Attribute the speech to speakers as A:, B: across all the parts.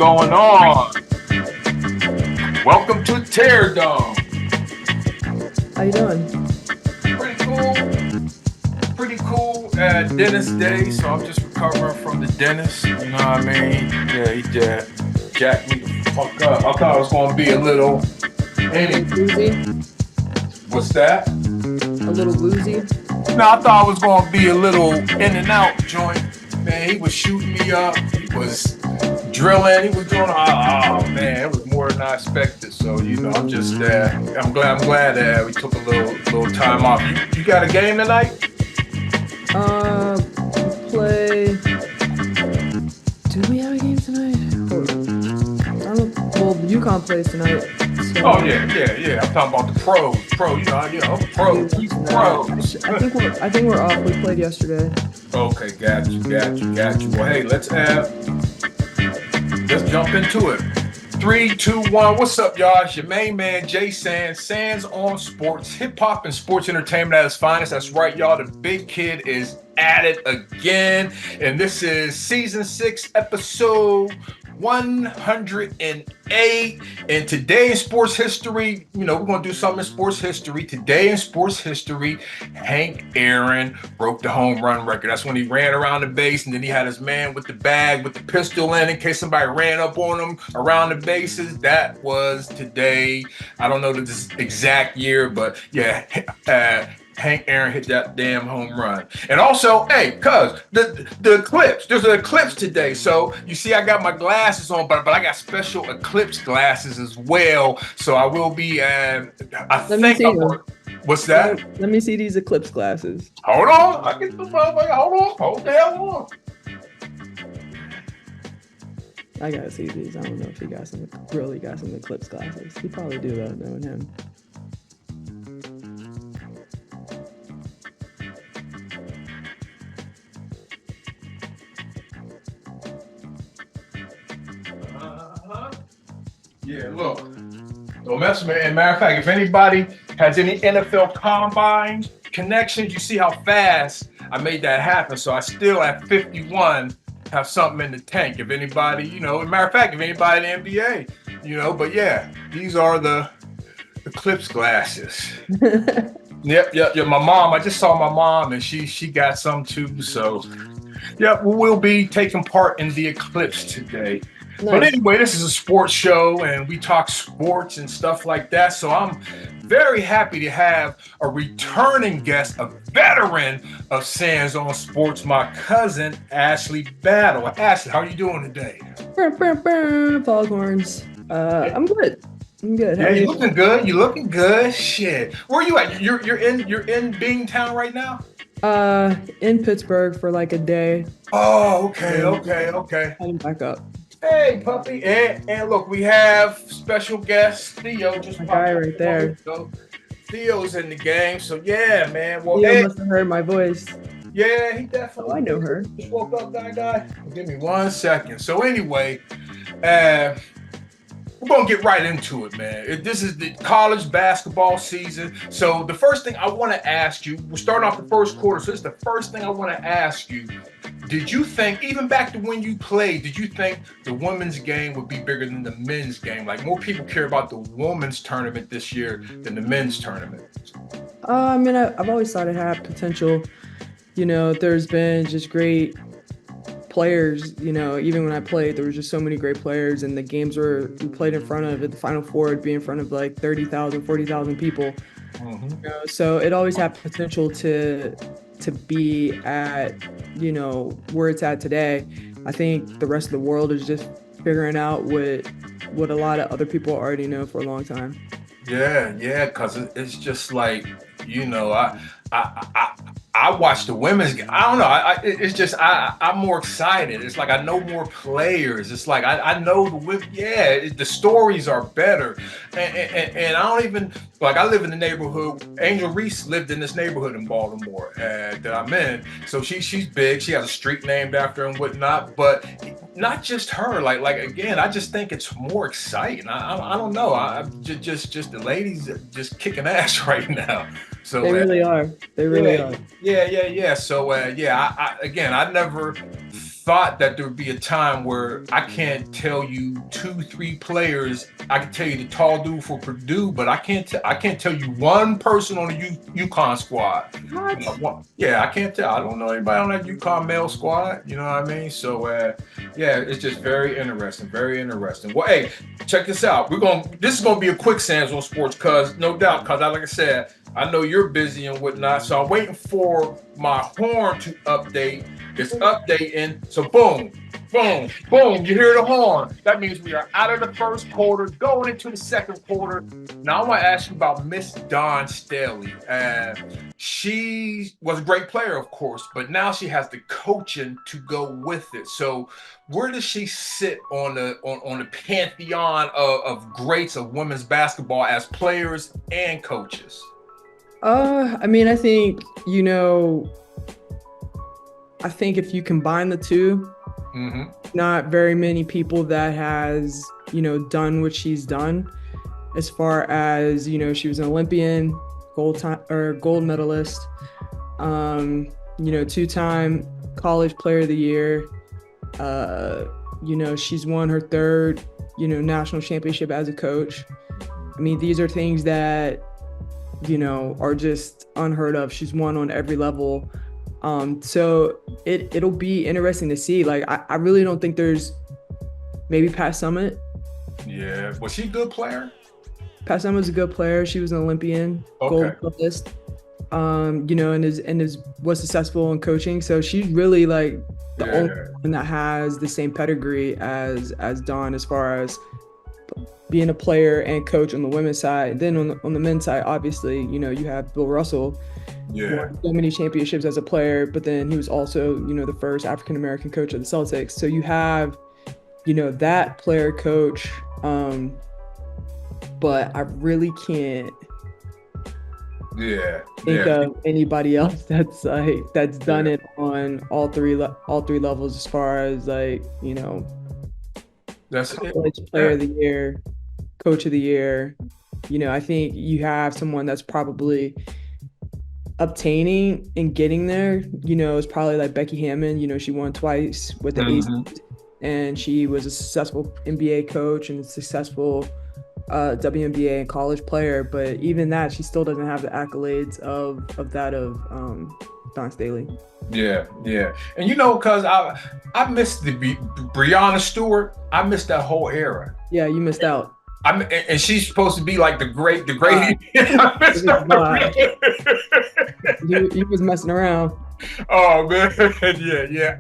A: going on? Welcome to Tear Dome.
B: How you doing?
A: Pretty cool. Pretty cool. Dentist day, so I'm just recovering from the dentist. You know what I mean? Yeah, he jacked me the fuck up. I thought it was gonna be a little.
B: A little boozy?
A: What's that?
B: A little boozy?
A: No, I thought it was gonna be a little in and out joint. Man, he was shooting me up. He was drilling. He was doing. Oh man, it was more than I expected. So I'm just. I'm glad we took a little time off. You got a game tonight?
B: Play. Do we have a game tonight? I don't. Well, UConn plays tonight. So
A: Oh yeah. I'm talking about the pros. Pros. He's pros.
B: I think we're off. We played yesterday.
A: Okay, got you. Well, hey, let's jump into it. 3, 2, 1. What's up, y'all? It's your main man, Jay Sands. Sands on Sports, hip hop and sports entertainment at its finest. That's right, y'all. The big kid is at it again. And this is season 6, episode 108. And today in sports history, we're going to do something in sports history. Today in sports history, Hank Aaron broke the home run record. That's when he ran around the base, and then he had his man with the bag with the pistol in case somebody ran up on him around the bases. That was today. I don't know the exact year, but yeah, Hank Aaron hit that damn home run. And also, hey, the eclipse. There's an eclipse today. So you see I got my glasses on, but I got special eclipse glasses as well. So I will be what's that?
B: Let me see these eclipse glasses.
A: Hold on. I get the motherfucker. Hold the hell on.
B: I gotta see these. I don't know if he really got some eclipse glasses. He probably do though, knowing him.
A: Yeah, look. Don't mess with me. And matter of fact, if anybody has any NFL combine connections, you see how fast I made that happen. So I still at 51 have something in the tank. If anybody, matter of fact, if anybody in the NBA, but yeah, these are the Eclipse glasses. Yep. My mom, I just saw my mom and she got some too. So, yep, we'll be taking part in the Eclipse today. Nice. But anyway, this is a sports show and we talk sports and stuff like that. So I'm very happy to have a returning guest, a veteran of Sands on Sports, my cousin, Ashley Battle. Ashley, how are you doing today?
B: Foghorns. I'm good.
A: Yeah, you're looking good. You're looking good. Shit. Where are you at? You're in Bingtown right now?
B: In Pittsburgh for like a day.
A: Oh, okay.
B: Heading back up.
A: Hey, puppy. And look, we have special guest Theo. Just
B: my guy right there.
A: Theo's in the game. So yeah, man. Well,
B: Theo must have heard my voice.
A: Yeah, he definitely.
B: Oh, I know her.
A: Just woke up, guy. Give me 1 second. So anyway, we're going to get right into it, man. This is the college basketball season. So the first thing I want to ask you, we're starting off the first quarter. So this is the first thing I want to ask you. Did you think, even back to when you played, did you think the women's game would be bigger than the men's game? Like more people care about the women's tournament this year than the men's tournament?
B: I mean, I've always thought it had potential. There's been just great players, even when I played, there was just so many great players, and the games we played in front of, at the Final Four, would be in front of like 30,000, 40,000 people.
A: Mm-hmm.
B: So it always had potential to be at, where it's at today. I think the rest of the world is just figuring out what a lot of other people already know for a long time.
A: Yeah, because it's just like, I watch the women's game. I don't know. It's just I'm more excited. It's like I know more players. It's like I know the women. Yeah, the stories are better. And I don't even like. I live in the neighborhood. Angel Reese lived in this neighborhood in Baltimore that I'm in. So she's big. She has a street named after her and whatnot. But not just her. Like again, I just think it's more exciting. I don't know. I just the ladies just kicking ass right now. So
B: they really are. They really are.
A: Yeah. So I never thought that there would be a time where I can't tell you two, three players. I can tell you the tall dude for Purdue, but I can't tell you one person on the UConn squad. Yeah, I can't tell. I don't know anybody on that UConn male squad. You know what I mean? So yeah, it's just very interesting. Very interesting. Well, hey, check this out. This is gonna be a quick Sands on Sports, cause no doubt, cause like I said, I know you're busy and whatnot. So I'm waiting for my horn to update. It's updating. So boom, boom, boom. You hear the horn. That means we are out of the first quarter, going into the second quarter. Now I want to ask you about Miss Dawn Staley. She was a great player, of course, but now she has the coaching to go with it. So where does she sit on the pantheon of greats of women's basketball as players and coaches?
B: I mean, I think, I think if you combine the two, not very many people that has, done what she's done as far as, she was an Olympian, gold medalist, two-time college player of the year. She's won her third, national championship as a coach. I mean, these are things that, are just unheard of. She's won on every level. So it'll be interesting to see. Like, I really don't think there's maybe Pat Summitt.
A: Yeah. Was she a good player?
B: Pat Summitt's a good player. She was an Olympian, gold medalist, and was successful in coaching. So she's really like the only one that has the same pedigree as Dawn as far as being a player and coach on the women's side. Then on the men's side, obviously, you have Bill Russell. Won so many championships as a player, but then he was also, the first African-American coach of the Celtics. So you have, that player coach. But I really can't think of anybody else that's done it on all three levels as far as
A: that's
B: college player of the year, coach of the year. I think you have someone that's probably obtaining and getting there, is probably like Becky Hammon. She won twice with the Aces, and she was a successful NBA coach and a successful WNBA and college player, but even that, she still doesn't have the accolades of Dawn Staley.
A: Yeah. And because I missed the Breanna Stewart. I missed that whole era.
B: Yeah, you missed out.
A: And she's supposed to be like the great. You
B: was messing around.
A: Oh man, yeah.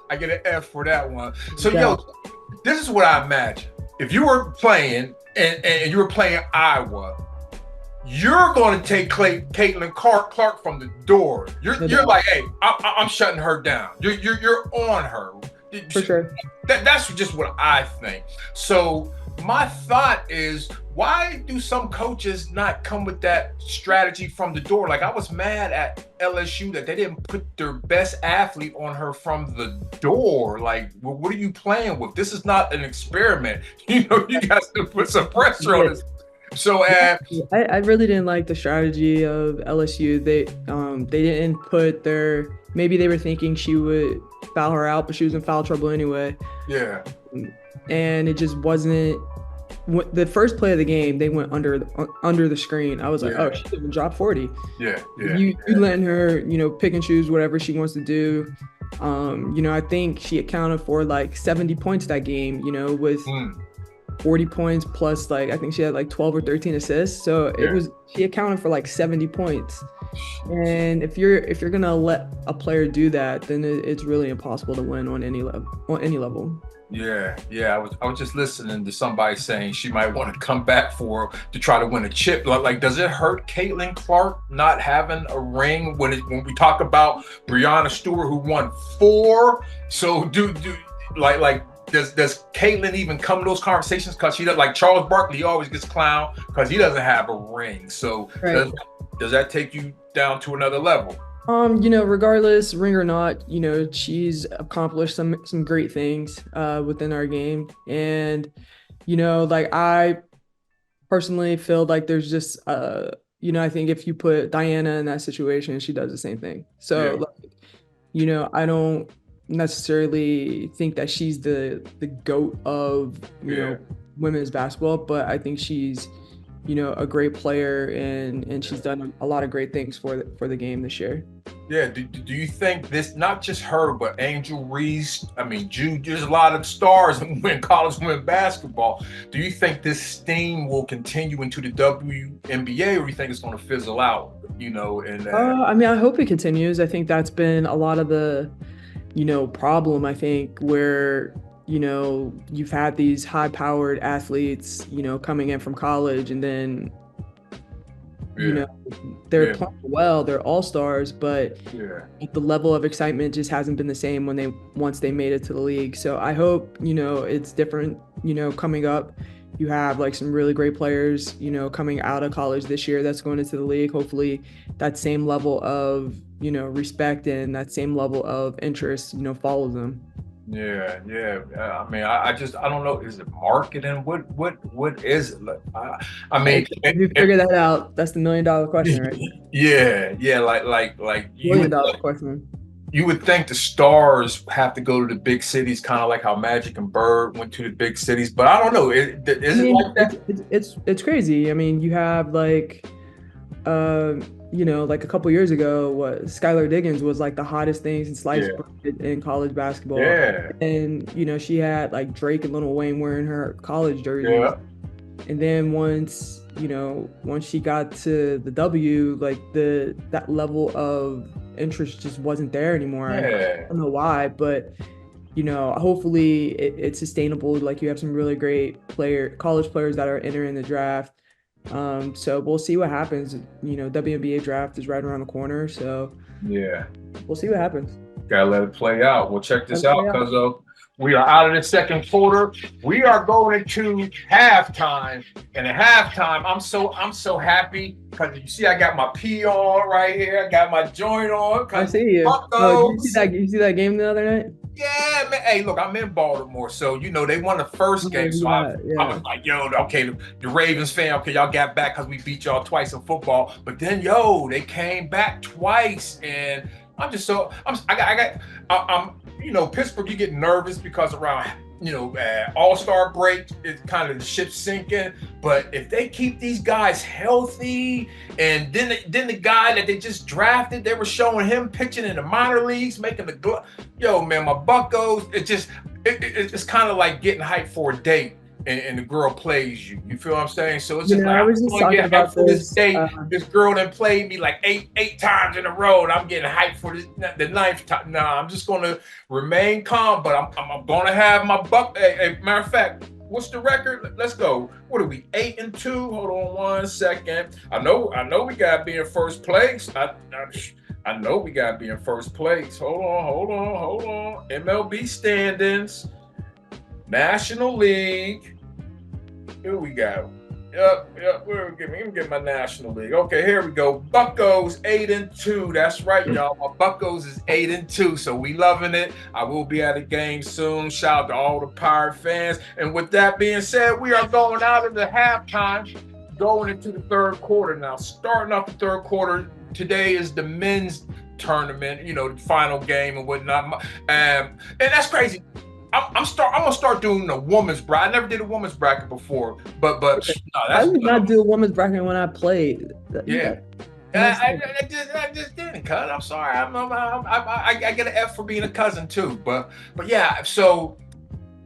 A: I get an F for that one. So this is what I imagine. If you were playing and you were playing Iowa, you're going to take Caitlin Clark from the door. You're like, hey, I'm shutting her down. You're on her.
B: For sure.
A: That's just what I think. So my thought is, why do some coaches not come with that strategy from the door? Like, I was mad at LSU that they didn't put their best athlete on her from the door. Like, well, what are you playing with? This is not an experiment. You guys to put some pressure on this. So
B: I really didn't like the strategy of LSU. They didn't put maybe they were thinking she would foul her out, but she was in foul trouble anyway.
A: Yeah.
B: And it just wasn't. The first play of the game, they went under the screen. I was like, oh, she even dropped 40.
A: Yeah.
B: You letting her, pick and choose whatever she wants to do. I think she accounted for like 70 points that game, with 40 points plus I think she had like 12 or 13 assists. So she accounted for like 70 points. And if you're gonna let a player do that, then it's really impossible to win on any level.
A: Yeah. I was just listening to somebody saying she might want to come back to try to win a chip. Like, does it hurt Caitlin Clark not having a ring when we talk about Breanna Stewart who won 4? So does Caitlin even come to those conversations? Because she does, like Charles Barkley always gets clowned because he doesn't have a ring. So does that take you down to another level?
B: Regardless, ring or not, she's accomplished some great things within our game. And, I personally feel like there's just, I think if you put Diana in that situation, she does the same thing. So, I don't necessarily think that she's the goat of,
A: Yeah.
B: women's basketball, but I think she's, a great player, and she's done a lot of great things for the game this year.
A: Yeah, do you think this, not just her, but Angel Reese? I mean, Jude, there's a lot of stars in college women basketball. Do you think this steam will continue into the WNBA, or do you think it's going to fizzle out? And
B: I mean, I hope it continues. I think that's been a lot of the, problem, I think, where, you've had these high-powered athletes, coming in from college, and then, you
A: yeah,
B: know, they're
A: yeah,
B: playing well, they're all-stars, but
A: yeah,
B: the level of excitement just hasn't been the same once they made it to the league. So I hope, it's different, coming up. You have like some really great players, coming out of college this year that's going into the league. Hopefully that same level of, respect and that same level of interest, follows them.
A: yeah, yeah. I mean, I don't know. Is it marketing? What is it? Like, I mean,
B: If you figure that out, that's the $1 million question, right?
A: yeah, yeah. Like
B: $1 million question.
A: you would think the stars have to go to the big cities, kind of like how Magic and Bird went to the big cities. But I don't know.
B: I
A: Is it
B: mean,
A: like that?
B: it's crazy. I mean, you have like, um, like a couple years ago, what Skylar Diggins was like the hottest thing since
A: Yeah,
B: sliced bread in college basketball,
A: yeah,
B: and she had like Drake and Lil Wayne wearing her college jerseys,
A: yeah,
B: and then once she got to the W, like the that level of interest just wasn't there anymore. I
A: yeah,
B: don't know why, but hopefully it's sustainable. Like you have some really great college players that are entering the draft. So we'll see what happens. WNBA draft is right around the corner, so
A: yeah.
B: we'll see what happens.
A: Gotta let it play out. Well, check
B: Let
A: this
B: it
A: out,
B: play out.
A: Cuzzo. We are out of the second quarter. We are going into halftime. And at halftime, I'm so happy because you see I got my P on right here. I got my joint on
B: I
A: because
B: see you. Oh, did you see
A: Buckos.
B: that? You see that game the other night?
A: Yeah, man. Hey, look, I'm in Baltimore, so they won the first
B: Oh
A: game. So
B: yeah,
A: I
B: yeah.
A: was like, yo, okay, the Ravens fan, okay, y'all got back because we beat y'all twice in football. But then, they came back twice, and I'm just so I'm Pittsburgh. You get nervous because around All Star break, it's kind of the ship sinking. But if they keep these guys healthy, and then the guy that they just drafted, they were showing him pitching in the minor leagues, making yo, man, my Buckos. It's kind of like getting hyped for a date, and the girl plays you. You feel what I'm saying? So it's just like
B: I
A: I'm
B: was just
A: going to
B: talking
A: get hyped
B: about
A: for this
B: this.
A: date. This girl done played me like eight times in a row, and I'm getting hyped for the ninth time. Nah, I'm just going to remain calm, but I'm going to have my buck. Hey, matter of fact, what's the record? Let's go. What are we? 8-2. Hold on one second. I know we got to be in first place. I know we got to be in first place. Hold on. MLB standings, National League. Here we go. Yep. Let me get my National League. Okay, here we go. Buckos 8-2. That's right, y'all. My Buckos is 8-2. So we loving it. I will be at a game soon. Shout out to all the Pirate fans. And with that being said, we are going out of the halftime, going into the third quarter now. Starting off the third quarter. Today is the men's tournament, the final game and whatnot. And that's crazy. I'm gonna start doing a woman's bracket. I never did a woman's bracket before, but no,
B: I
A: that's
B: did not
A: dumb.
B: do a women's bracket when I played.
A: Yeah.
B: Messed
A: I,
B: up.
A: I just didn't, cut. I'm sorry. I get an F for being a cousin too, but yeah. So,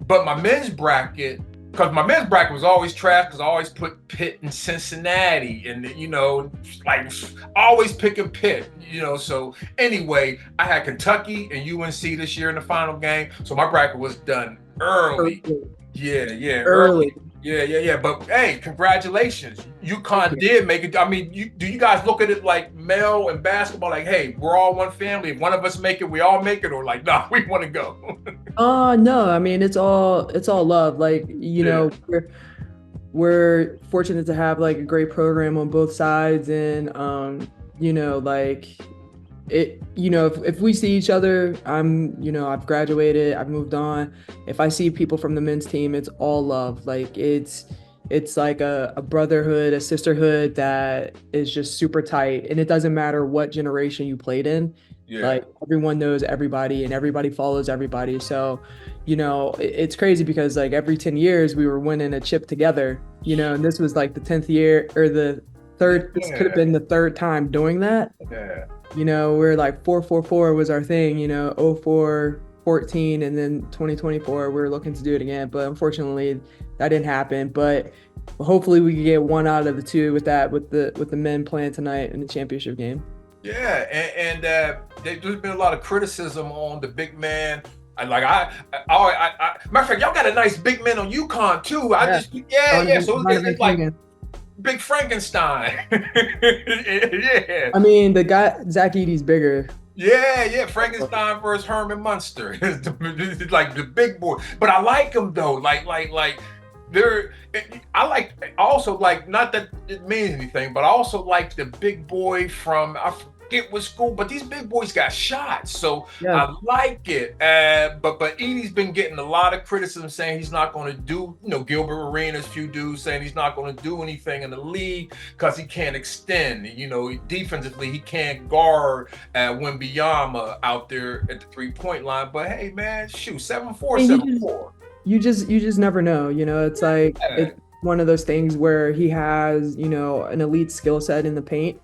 A: but my men's bracket, because my men's bracket was always trash, because I always put Pitt and Cincinnati, and like always picking Pitt. So anyway, I had Kentucky and UNC this year in the final game, so my bracket was done early.
B: Early.
A: Yeah,
B: Early.
A: early. Yeah. But hey, congratulations.
B: Thank
A: UConn
B: you.
A: did make it. I mean, do you guys look at it like Mel and basketball? Like, hey, we're all one family. If one of us make it, we all make it, or like, nah, we want to go.
B: No, I mean it's all love. Like,
A: Yeah,
B: we're fortunate to have like a great program on both sides, and like if we see each other, I've graduated, I've moved on. If I see people from the men's team, it's all love. Like it's like a brotherhood, a sisterhood that is just super tight, and it doesn't matter what generation you played in.
A: Yeah.
B: Like everyone knows everybody and everybody follows everybody. So, it's crazy because like every 10 years we were winning a chip together, and this was like the 10th year or the third, this could have
A: Yeah.
B: been the third time doing that.
A: Yeah.
B: We're like 4-4-4 was our thing, 04, 14, and then 2024 we're looking to do it again. But unfortunately that didn't happen. But hopefully we can get one out of the two with that with the men playing tonight in the championship game.
A: Yeah, there's been a lot of criticism on the big man. Matter of fact, y'all got a nice big man on UConn too. So it's like Big Frankenstein. Yeah.
B: I mean, the guy Zach Edey's bigger.
A: Yeah, Frankenstein versus Herman Munster. It's like the big boy. But I like him though. I like also like, not that it means anything, but I also like the big boy from, I forget what school, but these big boys got shots, so
B: Yeah.
A: I like it. But Edey's been getting a lot of criticism saying he's not going to do, Gilbert Arenas, few dudes saying he's not going to do anything in the league because he can't extend. Defensively he can't guard Wembanyama out there at the 3-point line. But hey, man, shoot, 7'4", 7'4".
B: You just never know. It's like it's one of those things where he has, an elite skill set in the paint.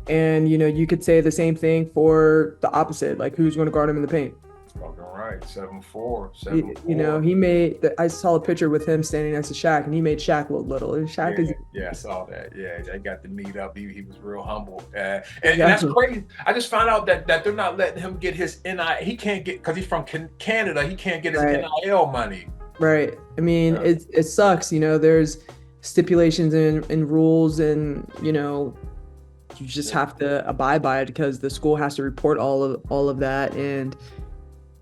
B: And, you could say the same thing for the opposite, like who's going to guard him in the paint.
A: Fucking right,
B: 7'4". I saw a picture with him standing next to Shaq, and he made Shaq look little. And Shaq
A: I saw that. Yeah, they got to meet up. He was real humble. And that's crazy. I just found out that they're not letting him get his NIL. He can't get, because he's from Canada, he can't get his NIL money.
B: Right. I mean, it sucks. There's stipulations and rules, and you just have to abide by it because the school has to report all of that, and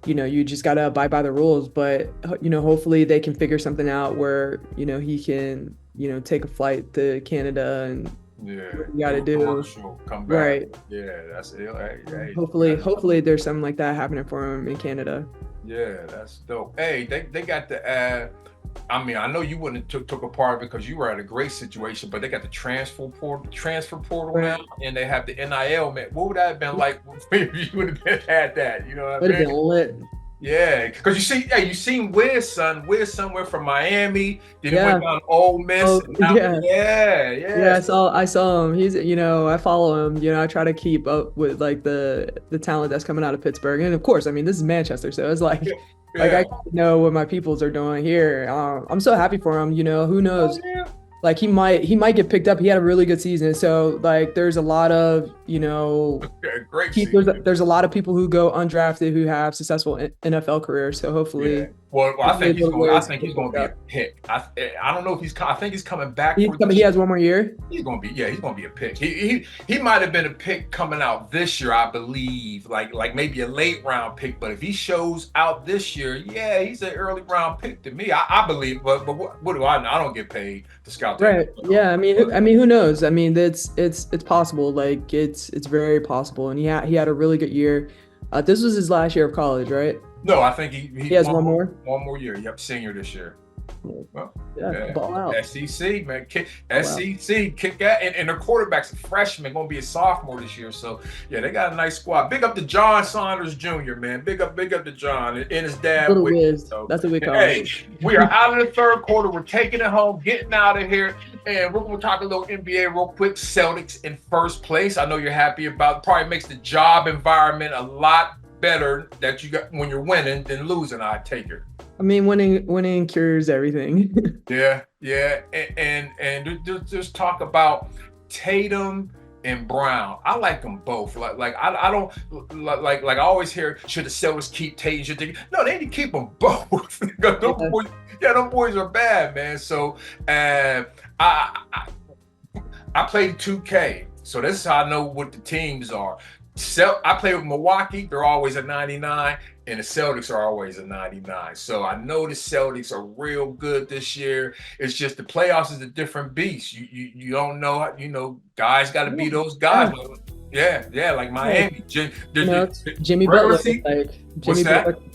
B: you just got to abide by the rules. But hopefully they can figure something out where he can take a flight to Canada and
A: you
B: got to do
A: come back.
B: Right.
A: Yeah, that's it. Hey,
B: hopefully there's something like that happening for him in Canada.
A: Yeah, that's dope. Hey, they got the I mean, I know you wouldn't have took a part of it because you were at a great situation, but they got the transfer portal now, and they have the NIL. Man, what would that have been like if you would have had that? You know what I mean?
B: Would have been lit.
A: Yeah, because you seen Wiz somewhere from Miami. Then he went down to Ole Miss.
B: Yeah. I saw him. He's I follow him. I try to keep up with like the talent that's coming out of Pittsburgh, and of course, I mean, this is Manchester, so it's like. Like I know what my peoples are doing here. I'm so happy for him. Who knows? Like he might get picked up. He had a really good season. So like there's a lot of
A: great
B: there's a lot of people who go undrafted who have successful NFL careers. So hopefully.
A: Yeah. Well, I think he's going to be a pick. I don't know if he's. I think he's coming back.
B: He has one more year.
A: He's going to be. Yeah, he's going to be a pick. He might have been a pick coming out this year, I believe. Like maybe a late round pick. But if he shows out this year, yeah, he's an early round pick to me. I believe. But what do I know? I don't get paid to scout.
B: Right. Yeah. I mean, who knows? I mean, it's possible. Like it's very possible. And he had a really good year. This was his last year of college, right?
A: No, I think he
B: has one more.
A: One more year. Yep, senior this year.
B: Well, ball out.
A: SEC, man. SEC, kick that. And their quarterback's a freshman, going to be a sophomore this year. So, yeah, they got a nice squad. Big up to John Saunders Jr., man. Big up to John and his dad.
B: So, that's what we call it.
A: We are out of the third quarter. We're taking it home, getting out of here. And we're going to talk a little NBA real quick. Celtics in first place. I know you're happy about it. Probably makes the job environment a lot better that you got when you're winning than losing. I take it.
B: I mean, winning cures everything.
A: Yeah, and just talk about Tatum and Brown. I like them both. Like I don't like I always hear, should the Celtics keep Tatum? Should they? No, they need to keep them both. Them boys are bad, man. So I played 2K, so this is how I know what the teams are. I play with Milwaukee, they're always a 99, and the Celtics are always a 99. So I know the Celtics are real good this year. It's just the playoffs is a different beast. You don't know, guys got to be those guys. Yeah, like Miami.
B: Jimmy Butler.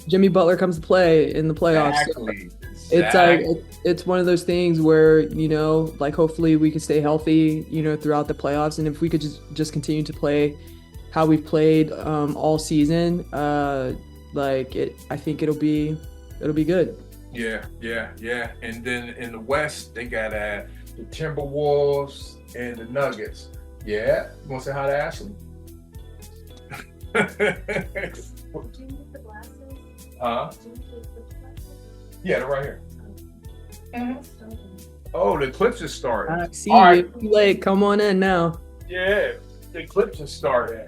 B: Jimmy Butler comes to play in the playoffs.
A: Exactly.
B: It's like it's one of those things where like hopefully we could stay healthy, throughout the playoffs, and if we could just continue to play how we've played all season, I think it'll be good.
A: Yeah, yeah, yeah. And then in the West, they got the Timberwolves and the Nuggets. Yeah, you want to say hi to Ashley?
C: Do you need the glasses?
A: Huh?
C: Do you need the glasses?
A: Yeah, they're right here.
C: Mm-hmm.
A: Oh, the Eclipse is starting.
B: I see
A: All right.
B: you. Like, come on in now.
A: Yeah, the Eclipse is starting.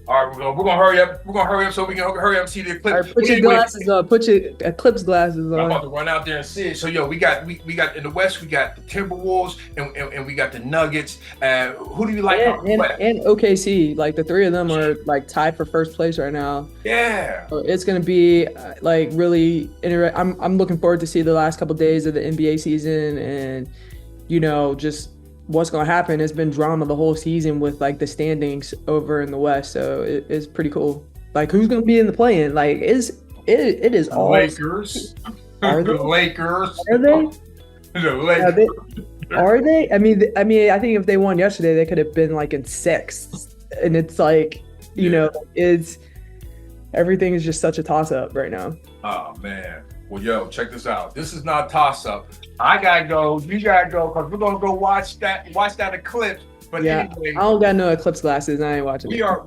A: All right, we're gonna hurry up. We're gonna hurry up so we can hurry up and see the
B: All
A: Eclipse.
B: right, put your
A: Anyway,
B: glasses on. Put your Eclipse glasses
A: I'm about
B: on.
A: to run out there and see it. So yo, we got in the West, we got the Timberwolves and we got the Nuggets. Who do you like out
B: And,
A: West?
B: and OKC, like the three of them are like tied for first place right now.
A: Yeah.
B: So it's gonna be like really interesting. I'm looking forward to see the last couple days of the NBA season and just what's gonna happen. It's been drama the whole season with like the standings over in the West, so it's pretty cool. Like who's gonna be in the play-in? Like it is all
A: Lakers.
B: Are
A: The
B: they?
A: Lakers.
B: Are they?
A: The
B: Are
A: Lakers.
B: they? Are they? I mean, I think if they won yesterday, they could have been like in sixth, and it's like it's everything is just such a toss-up right now.
A: Oh man. Well, yo, check this out. This is not a toss-up. I gotta go. You gotta go because we're gonna go watch that Eclipse. But
B: Yeah,
A: anyway,
B: I don't got no Eclipse glasses. I ain't watching
A: we
B: it.
A: are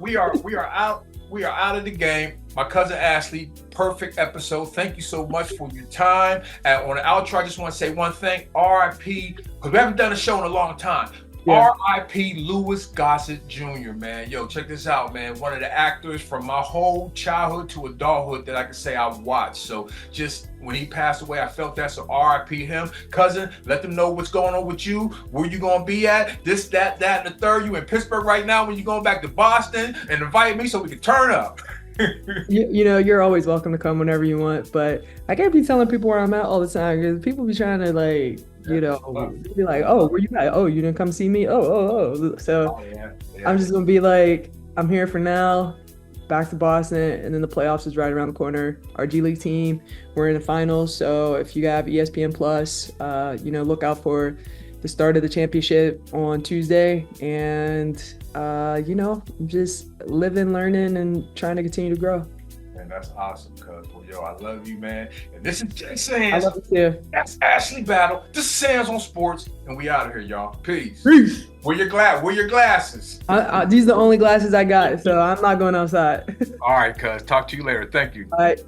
A: out. We are out of the game. My cousin Ashley, perfect episode. Thank you so much for your time. And on the outro, I just want to say one thing. R.I.P. Because we haven't done a show in a long time.
B: Yeah.
A: R.I.P. Louis Gossett Jr., man. Yo, check this out, man. One of the actors from my whole childhood to adulthood that I can say I've watched. So just when he passed away, I felt that. So R.I.P. him. Cousin, let them know what's going on with you, where you going to be at, this, that, and the third. You in Pittsburgh right now when you going back to Boston, and invite me so we can turn up.
B: You're always welcome to come whenever you want, but I can't be telling people where I'm at all the time because people be trying to be like, oh, where you at? Oh, you didn't come see me? Oh. So
A: Oh, yeah.
B: I'm just gonna be like, I'm here for now, back to Boston, and then the playoffs is right around the corner. Our G League team, we're in the finals, so if you have ESPN Plus, look out for the start of the championship on Tuesday, and just living, learning, and trying to continue to grow.
A: Man, that's awesome, cuz. Well, yo, I love you, man. And this is Jay
B: I
A: Sands.
B: love it too.
A: That's Ashley Battle. This is Sands on Sports, and we out of here, y'all. Peace.
B: Peace.
A: Wear your glasses.
B: These are the only glasses I got, so I'm not going outside.
A: All right, cuz. Talk to you later. Thank you.
B: All right.